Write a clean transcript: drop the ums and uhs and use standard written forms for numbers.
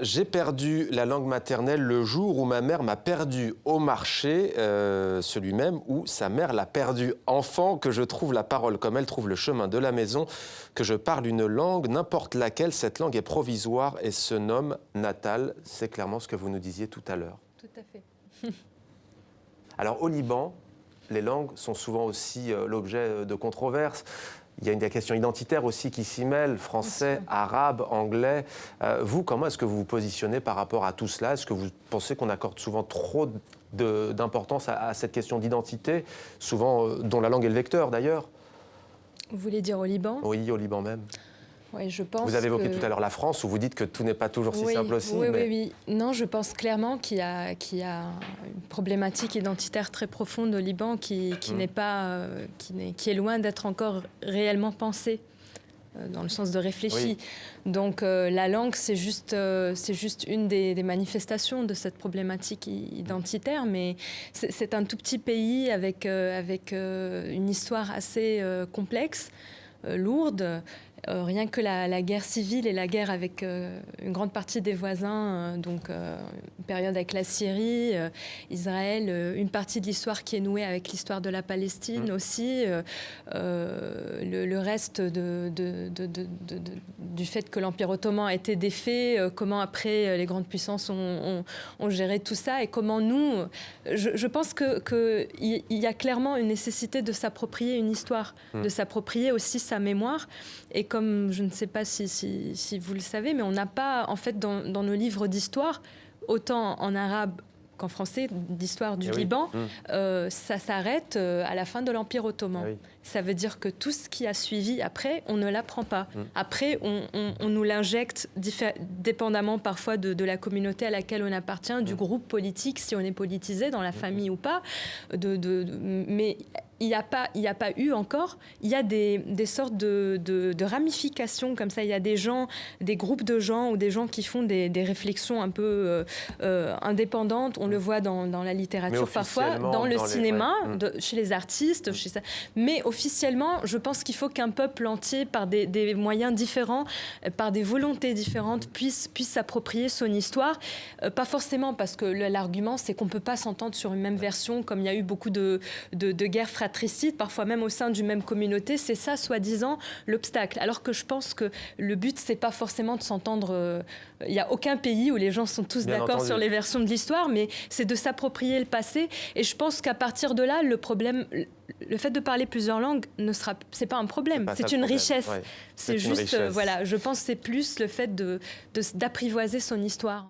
J'ai perdu la langue maternelle le jour où ma mère m'a perdu au marché, celui même où sa mère l'a perdu. Enfant, que je trouve la parole comme elle trouve le chemin de la maison, que je parle une langue, n'importe laquelle, cette langue est provisoire et se nomme natale. C'est clairement ce que vous nous disiez tout à l'heure. Tout à fait. Alors au Liban, les langues sont souvent aussi l'objet de controverses. Il y a une question identitaire aussi qui s'y mêle, français, arabe, anglais. Vous, comment est-ce que vous vous positionnez par rapport à tout cela? Est-ce que vous pensez qu'on accorde souvent trop d'importance à cette question d'identité, souvent dont la langue est le vecteur d'ailleurs? Vous voulez dire au Liban? Oui, au Liban même. Oui, je pense vous avez évoqué que... tout à l'heure la France, où vous dites que tout n'est pas toujours si simple aussi. Oui, mais... oui. Non, je pense clairement qu'il y a une problématique identitaire très profonde au Liban qui est loin d'être encore réellement pensée, dans le sens de réfléchi. Oui. Donc la langue, c'est juste une des manifestations de cette problématique identitaire, mais c'est un tout petit pays avec une histoire assez complexe, lourde. Rien que la guerre civile et la guerre avec une grande partie des voisins, une période avec la Syrie, Israël, une partie de l'histoire qui est nouée avec l'histoire de la Palestine aussi, le reste du fait que l'Empire ottoman a été défait, comment après les grandes puissances ont géré tout ça et comment nous... Je pense qu'il y a clairement une nécessité de s'approprier une histoire, de s'approprier aussi sa mémoire. Et comme je ne sais pas si vous le savez, mais on n'a pas, en fait, dans nos livres d'histoire, autant en arabe qu'en français, d'histoire du Liban, ça s'arrête à la fin de l'Empire ottoman. Oui. Ça veut dire que tout ce qui a suivi après, on ne l'apprend pas. Après, on nous l'injecte dépendamment parfois de la communauté à laquelle on appartient, du groupe politique, si on est politisé, dans la famille ou pas. Mais il n'y a pas eu encore, il y a des sortes de ramifications comme ça. Il y a des groupes de gens ou des gens qui font des réflexions un peu indépendantes. On le voit dans la littérature parfois, dans le cinéma, chez les artistes, chez ça. Mais officiellement, je pense qu'il faut qu'un peuple entier, par des moyens différents, par des volontés différentes, puisse s'approprier son histoire. Pas forcément parce que l'argument, c'est qu'on ne peut pas s'entendre sur une même version, comme il y a eu beaucoup de guerres fratricides, parfois même au sein d'une même communauté. C'est ça, soi-disant, l'obstacle. Alors que je pense que le but, c'est pas forcément de s'entendre... Il n'y a aucun pays où les gens sont tous d'accord sur les versions de l'histoire, mais c'est de s'approprier le passé. Et je pense qu'à partir de là, le fait de parler plusieurs langues, c'est pas un problème, c'est une richesse. Ouais, c'est juste, voilà, je pense que c'est plus le fait d'apprivoiser son histoire.